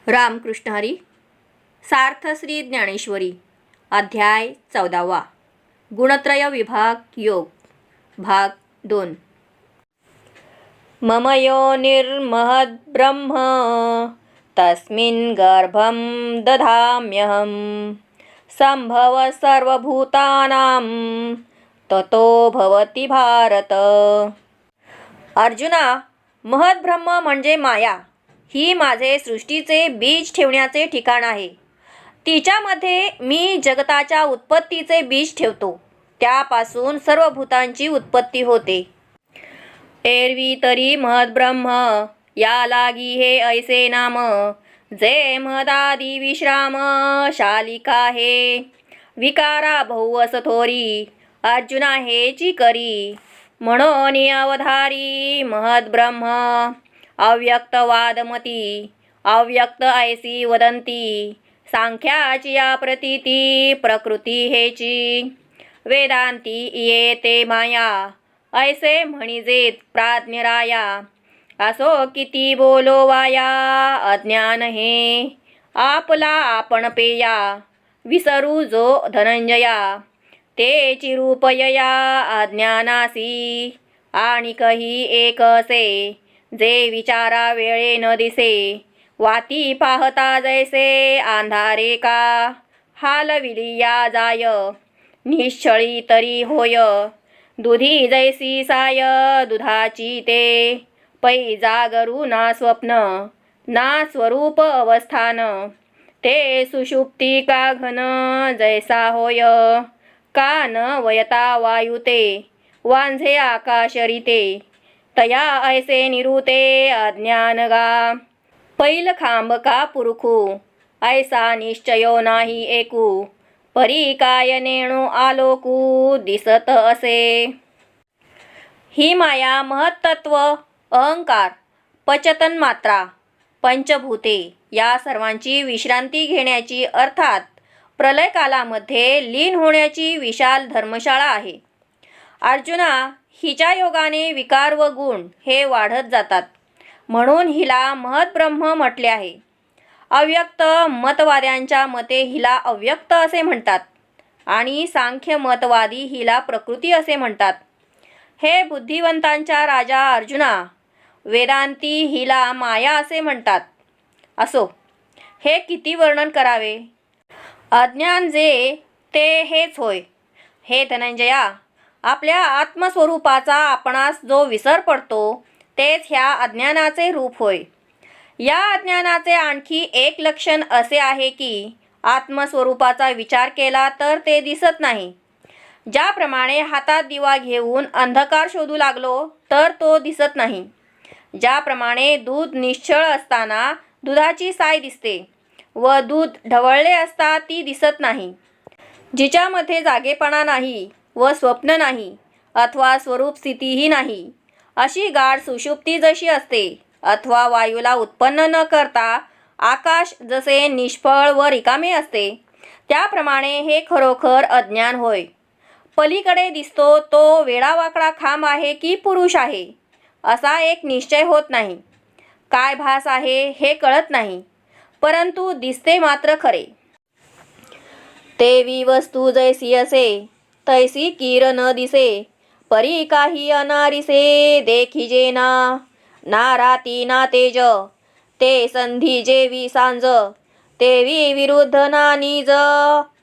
रामकृष्ण हरी. सार्थश्री ज्ञानेश्वरी. अध्याय 14. गुणत्रय विभाग योग. भाग 2. मम योनिर्महद्ब्रह्म तस्मिन् गर्भं दधाम्यहं संभव सर्वभूतानां ततो भवति भारत. अर्जुना, महद्ब्रह्म म्हणजे माया ही माझे सृष्टीचे बीज ठेवण्याचे ठिकाण आहे. तिच्यामध्ये मी जगताच्या उत्पत्तीचे बीज ठेवतो. त्यापासून सर्व भूतांची उत्पत्ती होते. एरवी तरी महद्ब्रह्म या लागी हे ऐसे नाम, जे महदादी विश्राम शालिका हे विकारा बहु थोरी अर्जुना हेची करी. म्हणून अवधारी महद्ब्रह्म अव्यक्तवादमती अव्यक्त ऐसी वदंती. सांख्याची या प्रतीती प्रकृती हेची वेदांती येते माया. ऐसे म्हणिजेत प्राज्ञराया असो किती बोलो वाया. अज्ञान हे आपला आपण पेया विसरू जो धनंजया. तेची रूपयया अज्ञानासी आणि कही एक असे, जे विचारा वेळे न दिसे. वाती पाहता जैसे अंधारे का हालविलिया जाय. निश्चळी तरी होय दुधी जैसी साय. दुधाची ते पै जागरू ना स्वप्न ना स्वरूप अवस्थान. ते सुषुप्ती का घन जैसा होय. का न वयता वायुते वांझे आकाश रीते. तया ऐसे निरुते अज्ञानगा. पैल खांब का पुरखू ऐसा निश्चयो नाही एकू. परी काय नेणू आलोकू दिसत असे. ही माया महत्त्व अहंकार पचतन मात्रा पंचभूते या सर्वांची विश्रांती घेण्याची अर्थात प्रलयकालामध्ये लीन होण्याची विशाल धर्मशाळा आहे. अर्जुना, हिच्या योगाने विकार व गुण हे वाढत जातात. म्हणून हिला महद्ब्रह्म म्हटले आहे. अव्यक्त मतवाद्यांच्या मते हिला अव्यक्त असे म्हणतात आणि सांख्य मतवादी हिला प्रकृती असे म्हणतात. हे बुद्धिवंतांच्या राजा अर्जुना, वेदांती हिला माया असे म्हणतात. असो, हे किती वर्णन करावे. अज्ञान जे ते हेच होय. हे धनंजया, आपल्या आत्मस्वरूपाचा आपणास जो विसर पडतो तेच ह्या अज्ञानाचे रूप होय. या अज्ञानाचे आणखी एक लक्षण असे आहे की आत्मस्वरूपाचा विचार केला तर ते दिसत नाही. ज्याप्रमाणे हातात दिवा घेऊन अंधकार शोधू लागलो तर तो दिसत नाही. ज्याप्रमाणे दूध निश्चळ असताना दुधाची साय दिसते व दूध ढवळले असता ती दिसत नाही. जिच्यामध्ये जागेपणा नाही व स्वप्न नाही अथवा स्वरूप स्थितीही नाही, अशी गाढ सुषुप्ती जशी असते अथवा वायूला उत्पन्न न करता आकाश जसे निष्फळ व रिकामे असते, त्याप्रमाणे हे खरोखर अज्ञान होय. पलीकडे दिसतो तो वेडावाकडा खांब आहे की पुरुष आहे असा एक निश्चय होत नाही. काय भास आहे हे कळत नाही, परंतु दिसते मात्र खरे. तेवी वस्तू जैसी असे तैसी कीर न दिसे. परी काही अनारिसे देखिजे ना. ना राती ना तेज ते संधी जेवी सांज. तेवी विरुद्ध ना निज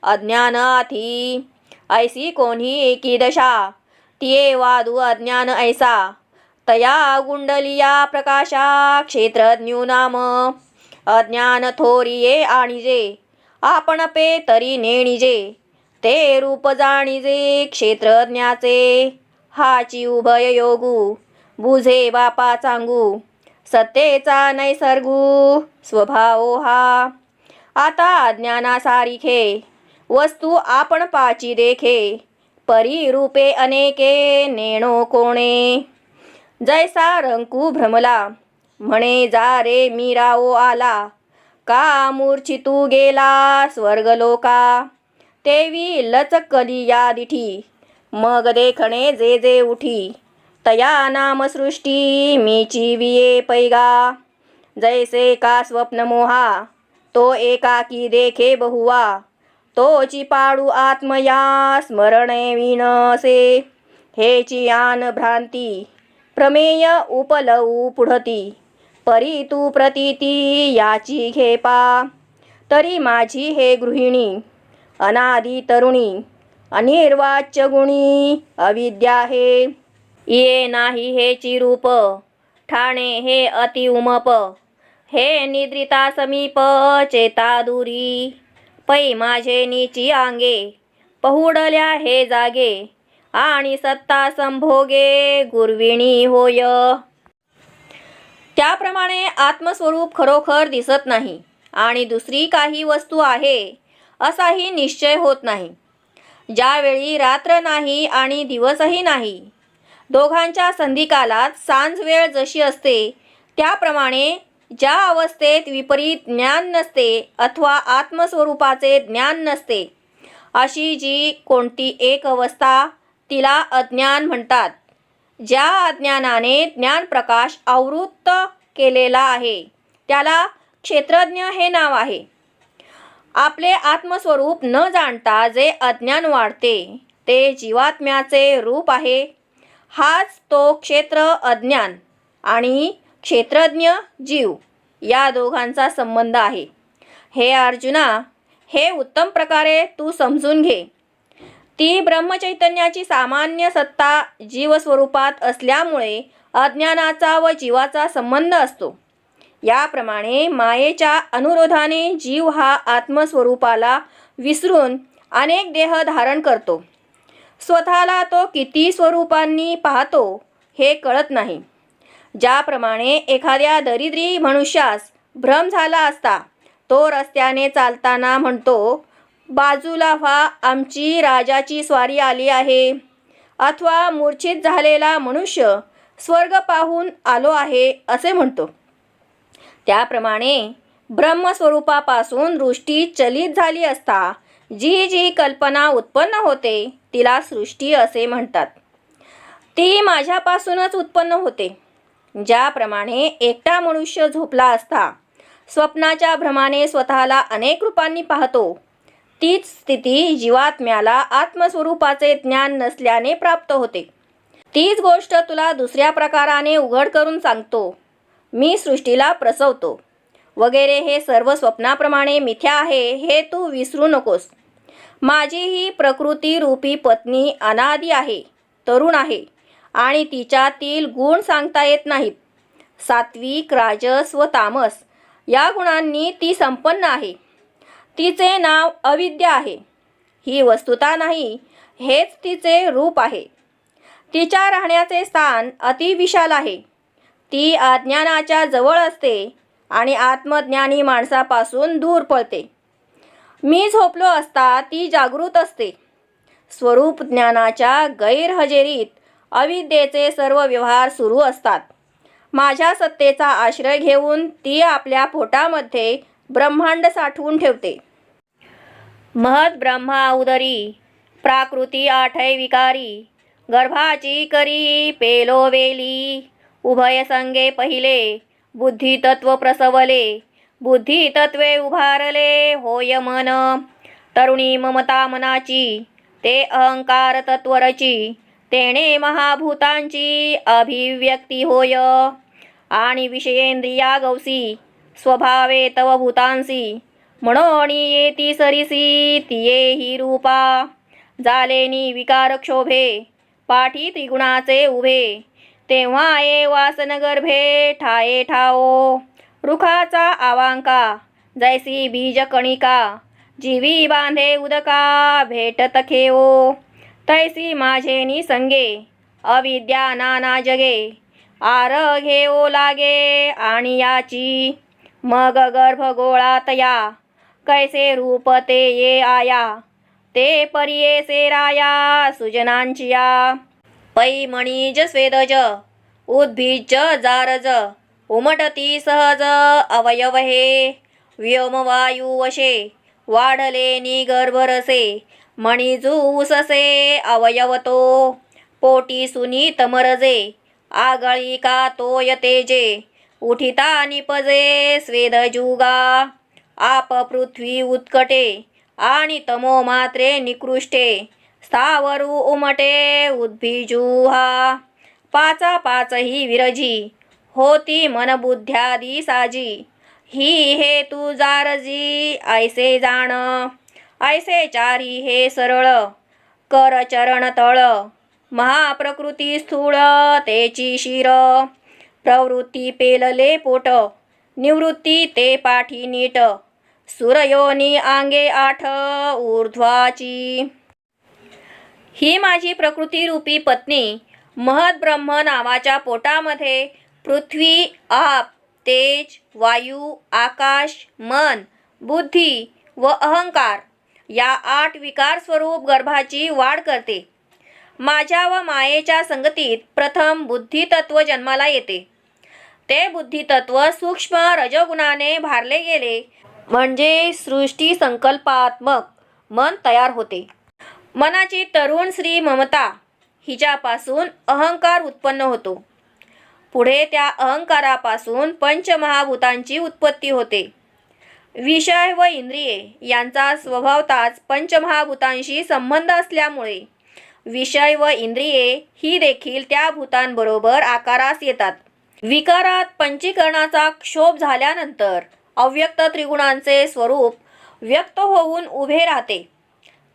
अज्ञान आधी. ऐसी कोणी एकी दशा तिये वादू अज्ञान ऐसा. तया गुंडलिया प्रकाशा क्षेत्रज्ञू नाम. अज्ञान थोरिये आणिजे आपण पे तरी नेणिजे. ते रूप जाणिजे क्षेत्रज्ञाचे हाची उभय योगू. बुझे बापा चांगू सत्तेचा नैसर्गू स्वभाव हा. आता अज्ञानासारिखे वस्तू आपण पाची देखे. परी रूपे अनेके नेणो कोणे. जैसा रंकू भ्रमला म्हणे जा रे मीराओ आला. का मूर्छितू गेला स्वर्गलोका. तेवी लचकली या दिठी मग देखणे जे जे उठी. तया नाम सृष्टी मीची विये पैगा. जैसे का स्वप्न मोहा तो एकाकी देखे बहुवा, तोची पाडू आत्मया स्मरणे विनसे, हेची आन भ्रांती प्रमेय उपलवू पुढती, परी तू प्रतीती याची घेपा, तरी माझी हे गृहिणी अनादी तरुणी, अनिर्वाच्य गुणी अविद्या हे, ये नाही हेची रूप ठाणे हे अति उमप, हे निद्रिता समीप चेता दुरी, पै माझे नीची आंगे पहुडल्या हे जागे, आणि सत्ता संभोगे गुरविणी होय. त्याप्रमाणे आत्मस्वरूप खरोखर दिसत नाही आणि दुसरी काही वस्तू आहे असाही निश्चय होत नाही. ज्यावेळी रात्र नाही आणि दिवसही नाही, दोघांच्या संधिकालात सांज वेळ जशी असते त्याप्रमाणे ज्या अवस्थेत विपरीत ज्ञान नसते अथवा आत्मस्वरूपाचे ज्ञान नसते, अशी जी कोणती एक अवस्था तिला अज्ञान म्हणतात. ज्या अज्ञानाने ज्ञानप्रकाश आवृत्त केलेला आहे त्याला क्षेत्रज्ञ हे नाव आहे. आपले आत्मस्वरूप न जाणता जे अज्ञान वाढते ते जीवात्म्याचे रूप आहे. हाच तो क्षेत्र अज्ञान आणि क्षेत्रज्ञ जीव या दोघांचा संबंध आहे. हे अर्जुना, हे उत्तम प्रकारे तू समजून घे. ती ब्रह्मचैतन्याची सामान्य सत्ता जीवस्वरूपात असल्यामुळे अज्ञानाचा व जीवाचा संबंध असतो. याप्रमाणे मायेच्या अनुरोधाने जीव हा आत्मस्वरूपाला विसरून अनेक देह धारण करतो. स्वतःला तो किती स्वरूपांनी पाहतो हे कळत नाही. ज्याप्रमाणे एखाद्या दरिद्री मनुष्यास भ्रम झाला असता तो रस्त्याने चालताना म्हणतो, बाजूला व्हा, आमची राजाची स्वारी आली आहे, अथवा मूर्छित झालेला मनुष्य स्वर्ग पाहून आलो आहे असे म्हणतो. त्याप्रमाणे ब्रह्मस्वरूपापासून दृष्टी चलित झाली असता जी जी कल्पना उत्पन्न होते तिला सृष्टी असे म्हणतात. ती माझ्यापासूनच उत्पन्न होते. ज्याप्रमाणे एकटा मनुष्य झोपला असता स्वप्नाच्या भ्रमाने स्वतःला अनेक रूपांनी पाहतो, तीच स्थिती जीवात्म्याला आत्मस्वरूपाचे ज्ञान नसल्याने प्राप्त होते. तीच गोष्ट तुला दुसऱ्या प्रकाराने उघड करून सांगतो. मी सृष्टीला प्रसवतो वगैरे हे सर्व स्वप्नाप्रमाणे मिथ्या आहे हे तू विसरू नकोस. माझी ही प्रकृती रूपी पत्नी अनादी आहे, तरुण आहे आणि तिच्यातील गुण सांगता येत नाहीत. सात्विक, राजस व तामस या गुणांनी ती संपन्न आहे. तिचे नाव अविद्या आहे. ही वस्तुता नाही, हेच तिचे रूप आहे. तिच्या राहण्याचे स्थान अतिविशाल आहे. ती अज्ञानाच्या जवळ असते आणि आत्मज्ञानी माणसापासून दूर पळते. मी झोपलो असता ती जागृत असते. स्वरूप ज्ञानाच्या गैरहजेरीत अविद्येचे सर्व व्यवहार सुरू असतात. माझ्या सत्तेचा आश्रय घेऊन ती आपल्या पोटामध्ये ब्रह्मांड साठवून ठेवते. महद ब्रह्मा उदरी प्राकृती आठै विकारी, गर्भाची करी पेलो वेली, उभय संगे पहिले बुद्धितत्व प्रसवले, बुद्धितत्वे उभारले होय मन, तरुणी ममता मनाची ते अहंकार तत्वरची, तेणे महाभूतांची अभिव्यक्ती होय, आणि विषयेंद्रिया गौसी स्वभावे तव भूतांसी, म्हणून येती सरिसी तिये ही रूपा, झालेनी विकार क्षोभे पाठी त्रिगुणाचे उभे, तेव्हा ये वासन गर्भे ठाये ठाओ, रुखाचा आवांका जैसी बीज कणिका, जीवी बांधे उदका भेटत खेओ, तैसी माझे निसंगे अविद्या नाना जगे, आर घेओ लागे आणि याची, मग गर्भ गोळा तया कैसे रूप ते ये आया, ते परिये से राया सुजनांचिया, पै मणिज स्वेदज उद्भिज जारज, उमटती सहज अवयव हे, व्योमवायू वशे वाढले निगर्भरसे, मणिजूससे अवयवतो, पोटी सुनी तमरजे आगळी का तोय तेजे, उठिता निपजे स्वेदजुगा आप पृथ्वी उत्कटे आणि तमो मात्रे निकृष्टे स्थावरू उमटे उद्भिजुहा पाचा पाचही विरजी होती मनबुद्ध्यादी साजी ही हे तू जारजी ऐसे जाण ऐसे चारी हे सरळ कर चरण तळ महाप्रकृती स्थूळ तेची शिर प्रवृत्ती पेलले पोट निवृत्ती ते पाठी नीट सूर्योनी आंगे आठ ऊर्ध्वाची ही माझी प्रकृती रूपी पत्नी महद ब्रह्म नावाच्या पोटामध्ये पृथ्वी आप तेज वायू आकाश मन बुद्धी व अहंकार या 8 विकार स्वरूप गर्भाची वाढ करते. माझ्या व मायेच्या संगतीत प्रथम बुद्धितत्व जन्माला येते. ते बुद्धितत्व सूक्ष्म रजोगुणाने भारले गेले म्हणजे सृष्टी संकल्पात्मक मन तयार होते. मनाची तरुण स्त्री ममता हिच्यापासून अहंकार उत्पन्न होतो. पुढे त्या अहंकारापासून पंचमहाभूतांची उत्पत्ती होते. विषय व इंद्रिये यांचा स्वभावताच पंचमहाभूतांशी संबंध असल्यामुळे विषय व इंद्रिये ही देखील त्या भूतांबरोबर आकारास येतात. विकारात पंचीकरणाचा क्षोभ झाल्यानंतर अव्यक्त त्रिगुणांचे स्वरूप व्यक्त होऊन उभे राहते.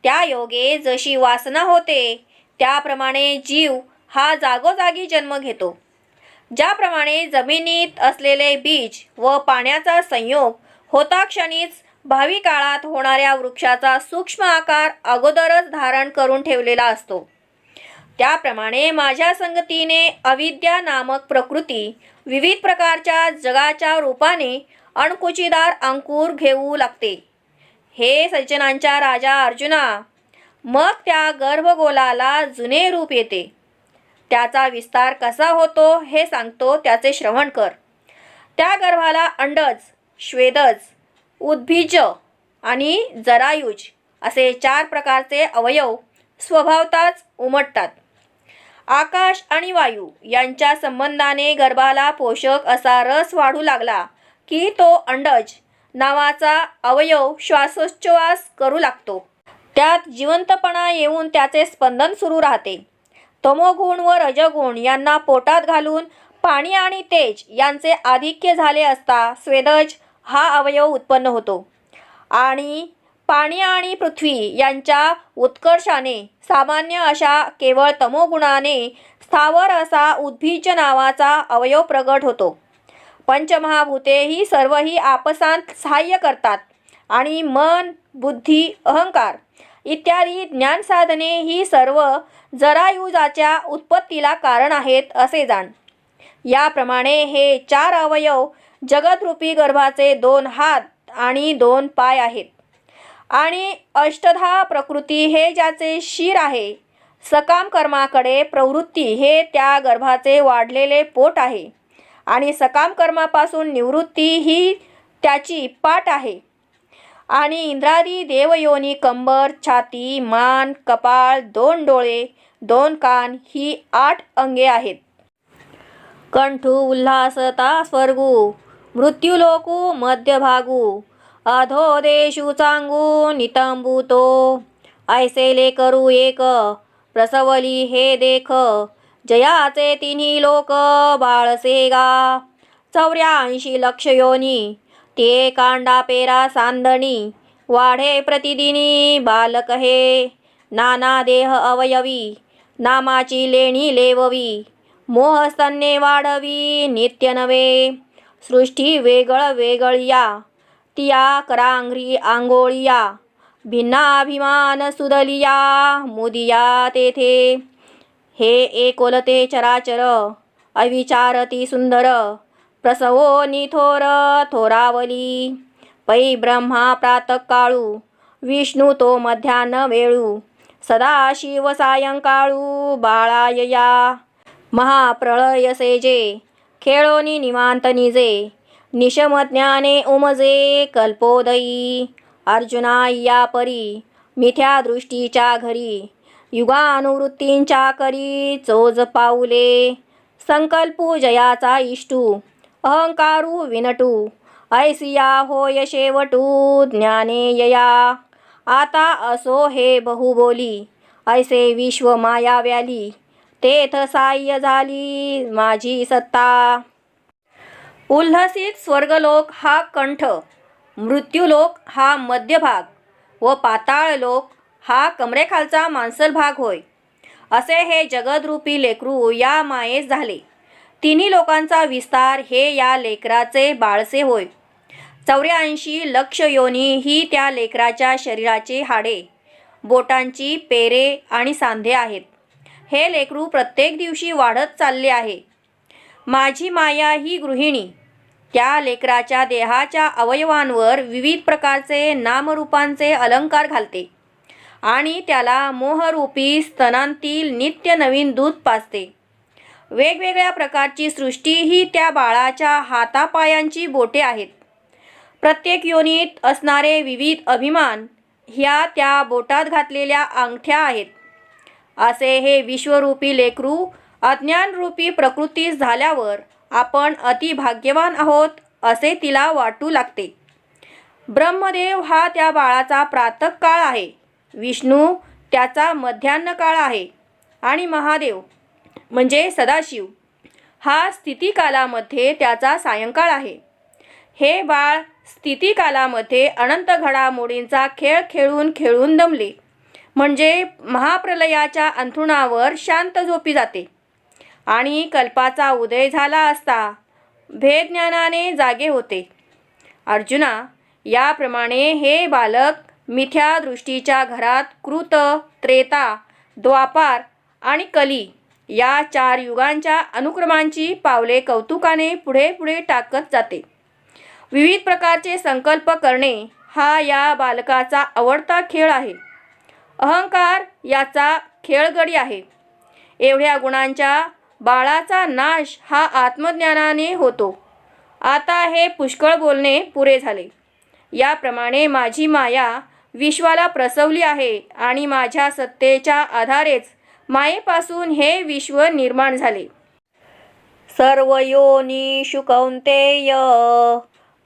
त्या योगे जशी वासना होते त्याप्रमाणे जीव हा जागोजागी जन्म घेतो. ज्याप्रमाणे जमिनीत असलेले बीज व पाण्याचा संयोग होता क्षणीच भावी काळात होणाऱ्या वृक्षाचा सूक्ष्म आकार अगोदरच धारण करून ठेवलेला असतो, त्याप्रमाणे माझ्या संगतीने अविद्या नामक प्रकृती विविध प्रकारच्या जगाच्या रूपाने अणकुचीदार अंकुर घेऊ लागते. हे सज्जनांच्या राजा अर्जुना, मग त्या गर्भगोलाला जुने रूप येते. त्याचा विस्तार कसा होतो हे सांगतो, त्याचे श्रवण कर. त्या गर्भाला अंडज, श्वेदज, उद्भिज आणि जरायुज असे 4 प्रकारचे अवयव स्वभावताच उमटतात. आकाश आणि वायू यांच्या संबंधाने गर्भाला पोषक असा रस वाढू लागला की तो अंडज नावाचा अवयव श्वासोच्छ्वास करू लागतो. त्यात जिवंतपणा येऊन त्याचे स्पंदन सुरू राहते. तमोगुण व रजगुण यांना पोटात घालून पाणी आणि तेज यांचे आधिक्य झाले असता स्वेदज हा अवयव उत्पन्न होतो आणि पाणी आणि पृथ्वी यांच्या उत्कर्षाने सामान्य अशा केवळ तमोगुणाने स्थावर असा उद्भिज नावाचा अवयव प्रगट होतो. पंचमहाभूते ही सर्वही आपसांत सहाय्य करतात आणि मन, बुद्धी, अहंकार इत्यादी ज्ञानसाधने ही सर्व जरायुजाच्या उत्पत्तीला कारण आहेत असे जाण. याप्रमाणे हे 4 अवयव जगदरूपी गर्भाचे 2 हात आणि 2 पाय आहेत आणि अष्टधा प्रकृती हे ज्याचे शिर आहे. सकाम कर्माकडे प्रवृत्ती हे त्या गर्भाचे वाढलेले पोट आहे आणि सकाम कर्मापासून निवृत्ती ही त्याची पाठ आहे. आणि इंद्रादी देवयोनी कंबर, छाती, मान, कपाळ, 2 डोळे, 2 कान ही 8 अंगे आहेत. कंठू उल्हासता स्वर्गू मृत्युलोकू मध्यभागू अधोदेशु चांगू नितंबुतो ऐसे लेकरू एक प्रसवली हे देख जयाचे 3 लोक बाळसेगा 84 लक्ष योनी ते कांडा पेरा सांदणी वाढे प्रतिदिनी बालक हे नाना देह अवयवी नामाची लेणी लेववी मोहस्तन्ये वाढवी नित्य नवे सृष्टी वेगळ वेगळिया तिया करांघ्री आंगोळिया भिन्नाभिमान सुदलिया मुदिया तेथे हे एकोलते चराचर अविचारती सुंदर प्रसवो निथोर थोरावली पै ब्रह्मा प्रातःकाळू विष्णू तो मध्यान्ह वेळू सदाशिव सायंकाळू बाळायया महाप्रळय सेजे खेळोनी निवांत निजे निशमज्ञाने उमजे कल्पोदयी अर्जुना या परी मिथ्या दृष्टीच्या घरी युगानुवृत्तींच्या करी चोज पाऊले संकल्पू जयाचा इष्टू अहंकारू विनटू ऐसिया होय शेवटू ज्ञाने यया. आता असो हे बहुबोली ऐसे विश्व माया व्याली. तेथ साह्य झाली माझी सत्ता. उल्हसित स्वर्गलोक हा कंठ, मृत्यूलोक हा मध्यभाग व पाताळलोक हा कमरेखालचा मांसल भाग होय. असे हे जगदरूपी लेकरू या मायेस झाले. तिन्ही लोकांचा विस्तार हे या लेकराचे बाळसे होय. 84 लक्ष योनी ही त्या लेकराच्या शरीराची हाडे, बोटांची पेरे आणि सांधे आहेत. हे लेकरू प्रत्येक दिवशी वाढत चालले आहे. माझी माया ही गृहिणी त्या लेकराच्या देहाच्या अवयवांवर विविध प्रकारचे नामरूपांचे अलंकार घालते आणि त्याला मोहरूपी स्तनांतील नित्य नवीन दूध पाजते. वेगवेगळ्या प्रकारची सृष्टी ही त्या बाळाच्या हातापायांची बोटे आहेत. प्रत्येक योनीत असणारे विविध अभिमान ह्या त्या बोटात घातलेल्या अंगठ्या आहेत. असे हे विश्वरूपी लेकरू अज्ञानरूपी प्रकृतीस झाल्यावर आपण अतिभाग्यवान आहोत असे तिला वाटू लागते. ब्रह्मदेव हा त्या बाळाचा प्रातःकाळ आहे, विष्णू त्याचा मध्यान्ह काळ आहे आणि महादेव म्हणजे सदाशिव हा स्थितिकालामध्ये त्याचा सायंकाळ आहे. हे बाळ स्थितिकालामध्ये अनंत घडामोडींचा खेळ खेळून खेळून दमले म्हणजे महाप्रलयाच्या अंथरुणावर शांत झोपी जाते आणि कल्पाचा उदय झाला असता भेदज्ञानाने जागे होते. अर्जुना, याप्रमाणे हे बालक मिथ्या दृष्टीच्या घरात कृत, त्रेता, द्वापार आणि कली या 4 युगांच्या अनुक्रमांची पावले कौतुकाने पुढे पुढे टाकत जाते. विविध प्रकारचे संकल्प करणे हा या बालकाचा आवडता खेळ आहे. अहंकार याचा खेळगडी आहे. एवढ्या गुणांच्या बाळाचा नाश हा आत्मज्ञानाने होतो. आता हे पुष्कळ बोलणे पुरे झाले. याप्रमाणे माझी माया विश्वाला प्रसवली आहे आणि माझ्या सत्तेच्या आधारेच मायेपासून हे विश्व निर्माण झाले. सर्व योनिषु कौन्तेय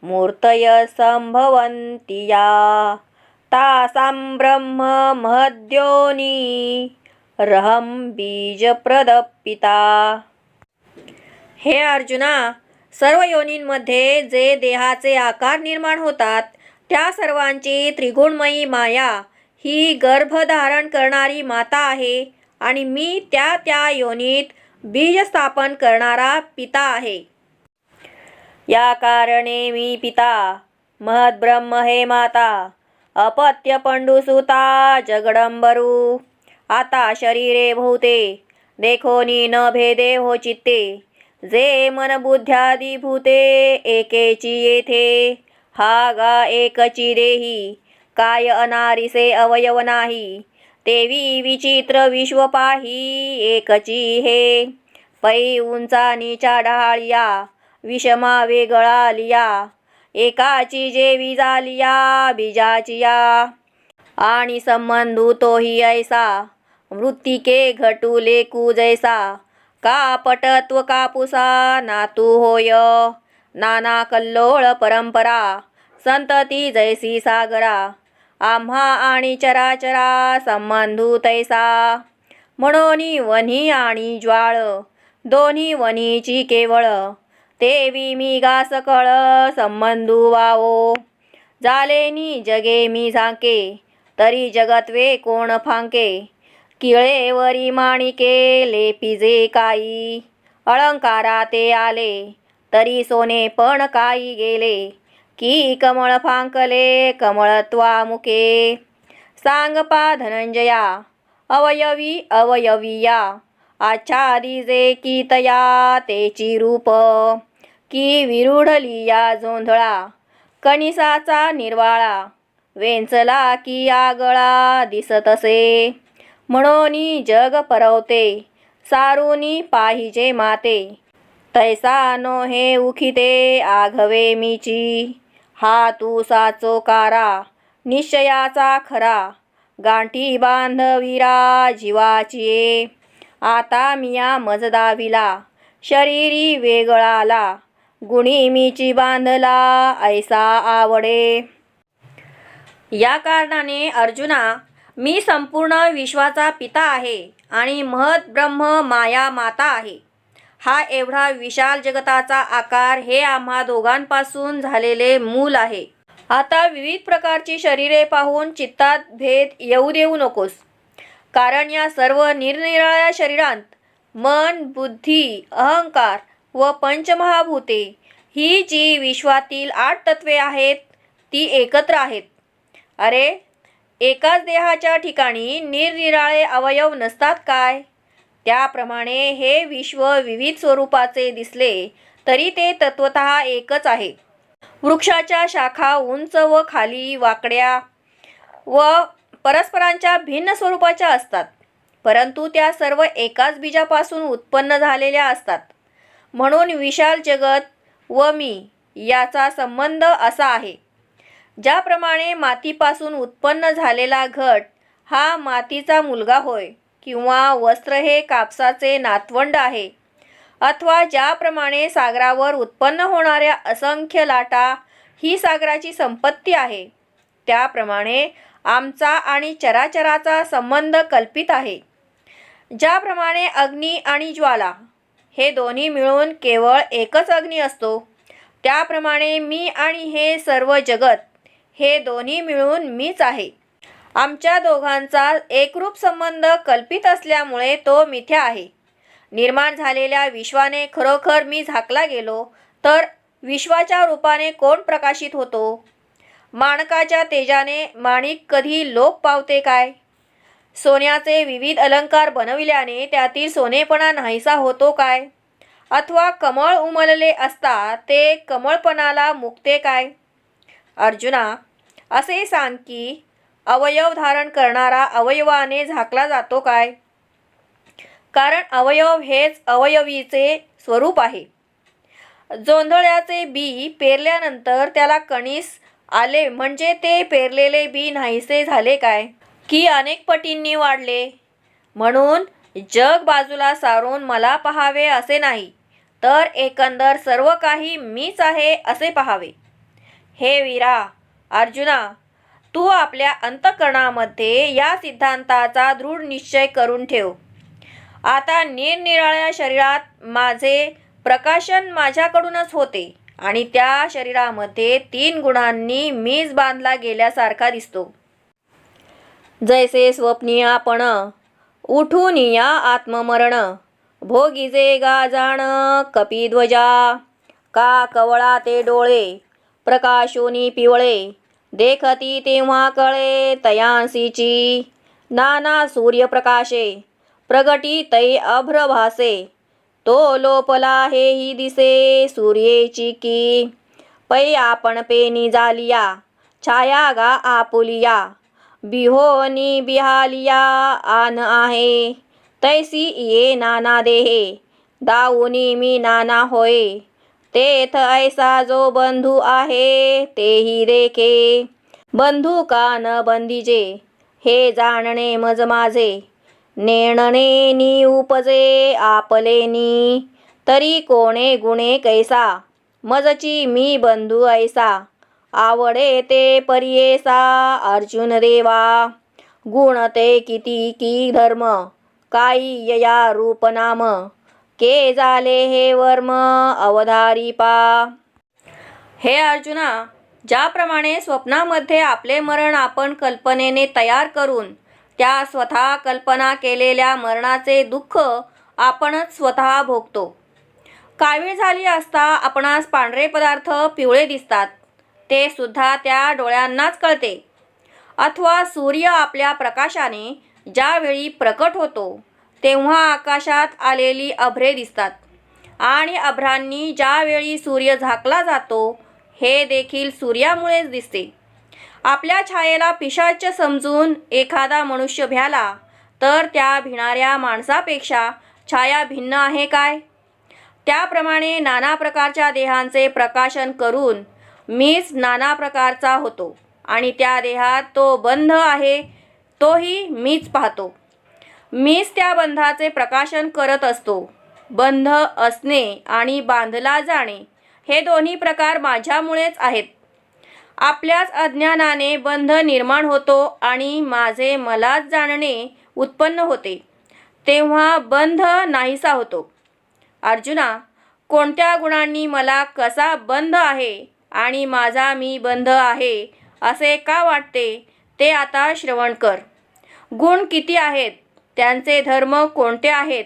मूर्तय संभवन्ति या. तासां ब्रह्म महद्योनी रहं बीजप्रद पिता. हे अर्जुना, सर्व योनींमध्ये जे देहाचे आकार निर्माण होतात त्या सर्वांची त्रिगुणमयी माया ही गर्भधारण करणारी माता आहे आणि मी त्या त्या योनीत बीज स्थापन करणारा पिता आहे. या कारणे मी पिता, महद्ब्रह्म हे माता, अपत्य पंडुसुता जगडंबरू. आता शरीरे भूते देखोनी न भेदे हो चित्ते. जे मन बुद्ध्यादी भूते एकेची येथे. हा गा एकची देही, काय अनारिसे अवयव नाही. तेवी विचित्र विश्व पाही एकची हे. पै उंचा नीचा ढाळिया, विषमा वेगळा लिया. एकाची जेवी झालिया बीजाची या. आणि संबंधू तोही ऐसा, मृत्तिके घटू लेकू जैसा. का पटत्व कापुसा नातू होय. नाना कल्लोळ परंपरा, संतती जैसी सागरा. आम्हा आणि चराचरा संबंधू तैसा. म्हणून वन्ही आणि ज्वाळ, दोन्ही वन्हीची केवळ. तेवी मी गा सकळ संबंधू वावो. झालेनी जगे मी झाके, तरी जगत्वे कोण फांके. किळेवरी माणिके लेपिजे काही. अलंकारा ते आले, तरी सोने पण काही गेले. की कमळ फांकले कमळत्वा मुखे. सांग पा धनंजया, अवयवी अवयविया. आच्छादी जे की तया तेची रूप. की विरुढली या जोंधळा, कणिसाचा निर्वाळा. वेंचला की आगळा दिसतसे. म्हणून जग परवते, सारुनी पाहिजे माते. तैसा नो हे उखिते आघवे मीची. हा तू साचो कारा, निश्चयाचा खरा. गांठी बांधविरा जीवाची. आता मिया मज दाविला, शरीरी वेगळाला. गुणी मीची बांधला ऐसा आवडे. या कारणाने अर्जुना, मी संपूर्ण विश्वाचा पिता आहे आणि महत ब्रह्म माया माता आहे. हा एवढा विशाल जगताचा आकार हे आम्हा दोघांपासून झालेले मूल आहे. आता विविध प्रकारची शरीरे पाहून चित्तात भेद येऊ देऊ नकोस. कारण या सर्व निरनिराळ्या शरीरांत मन, बुद्धी, अहंकार व पंचमहाभूते ही जी विश्वातील 8 तत्वे आहेत ती एकत्र आहेत. अरे, एकाच देहाच्या ठिकाणी निरनिराळे अवयव नसतात काय? त्याप्रमाणे हे विश्व विविध स्वरूपाचे दिसले तरी ते तत्वतः एकच आहे. वृक्षाच्या शाखा उंच व खाली वाकड्या व परस्परांच्या भिन्न स्वरूपाच्या असतात, परंतु त्या सर्व एकाच बीजापासून उत्पन्न झालेल्या असतात. म्हणून विशाल जगत व मी याचा संबंध असा आहे. ज्याप्रमाणे मातीपासून उत्पन्न झालेला घट हा मातीचा मुलगा होय, किंवा वस्त्र हे कापसाचे नातवंड आहे, अथवा ज्याप्रमाणे सागरावर उत्पन्न होणाऱ्या असंख्य लाटा ही सागराची संपत्ती आहे, त्याप्रमाणे आमचा आणि चराचराचा संबंध कल्पित आहे. ज्याप्रमाणे अग्नी आणि ज्वाला हे दोन्ही मिळून केवळ एकच अग्नी असतो, त्याप्रमाणे मी आणि हे सर्व जगत हे दोन्ही मिळून मीच आहे. आमच्या दोघांचा एकरूप संबंध कल्पित असल्यामुळे तो मिथ्या आहे. निर्माण झालेल्या विश्वाने खरोखर मी झाकला गेलो तर विश्वाच्या रूपाने कोण प्रकाशित होतो? माणकाच्या तेजाने माणिक कधी लोप पावते काय? सोन्याचे विविध अलंकार बनविल्याने त्यातील सोनेपणा नाहीसा होतो काय? अथवा कमळ उमलले असता ते कमळपणाला मुकते काय? अर्जुना, असे सांग की अवयव धारण करणारा अवयवाने झाकला जातो काय? कारण अवयव हेच अवयवीचे स्वरूप आहे. जोंधळ्याचे बी पेरल्यानंतर त्याला कणीस आले म्हणजे ते पेरलेले बी नाहीसे झाले काय? की अनेक पटींनी वाढले? म्हणून जग बाजूला सारून मला पहावे असे नाही, तर एकंदर सर्व काही मीच आहे असे पहावे. हे वीरा अर्जुना, तू आपल्या अंतःकरणामध्ये या सिद्धांताचा दृढ निश्चय करून ठेव. आता निरनिराळ्या शरीरात माझे प्रकाशन माझ्याकडूनच होते आणि त्या शरीरामध्ये 3 गुणांनी मीच बांधला गेल्यासारखा दिसतो. जैसे स्वप्नी आपण उठून या आत्ममरण, भोगीजे गाजाण कपिध्वजा, का कवळा ते डोळे प्रकाशोनी पिवळे, देखती तेव्हा कळे तयांसीची, नाना सूर्यप्रकाशे प्रगटी तै अभ्रभासे, तो लोपला हेही दिसे सूर्येची की, पै आपण पेनी जालिया छाया गा आपुलिया, बिहोनी बिहालिया आन आहे, तैसी ये नाना देहे दाऊनी मी नाना होय, तेथ ऐसा जो बंधू आहे तेही देखे, बंधू का न बंधीजे हे जाणणे मज माझे, नेणणे नी उपजे आपलेनी, तरी कोणे गुणे कैसा मजची मी बंधू ऐसा, आवडे ते परियेसा अर्जुन देवा, गुण ते किती की धर्म, काही यया रूप नाम, के झाले हे वर्म अवधारी पा. हे अर्जुना, ज्याप्रमाणे स्वप्नामध्ये आपले मरण आपण कल्पनेने तयार करून त्या स्वतः कल्पना केलेल्या मरणाचे दुःख आपणच स्वतः भोगतो. कावीळ झाली असता आपणास पांढरे पदार्थ पिवळे दिसतात, ते सुद्धा त्या डोळ्यांनाच कळते. अथवा सूर्य आपल्या प्रकाशाने ज्यावेळी प्रकट होतो तेव्हा आकाशात आलेली अभ्रे दिसतात, आणि अभ्रांनी ज्यावेळी सूर्य झाकला जातो हे देखील सूर्यामुळेच दिसते. आपल्या छायेला पिशाच समजून एखादा मनुष्य भ्याला तर त्या भिणाऱ्या माणसापेक्षा छाया भिन्न आहे काय? त्याप्रमाणे नाना प्रकारच्या देहांचे प्रकाशन करून मीच नाना प्रकारचा होतो, आणि त्या देहात तो बंध आहे तोही मीच पाहतो. मीच त्या बंधाचे प्रकाशन करत असतो. बंध असणे आणि बांधला जाणे हे दोन्ही प्रकार माझ्यामुळेच आहेत. आपल्याच अज्ञानाने बंध निर्माण होतो आणि माझे मलाच जाणणे उत्पन्न होते, तेव्हा बंध नाहीसा होतो. अर्जुना, कोणत्या गुणांनी मला कसा बंध आहे आणि माझा मी बंध आहे असे का वाटते ते आता श्रवण कर. गुण किती आहेत, त्यांचे धर्म कोणते आहेत,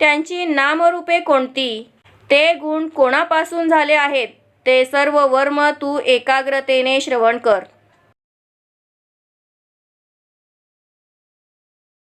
त्यांची नामरूपे कोणती, ते गुण कोणापासून झाले आहेत, ते सर्व वर्म तू एकाग्रतेने श्रवण कर.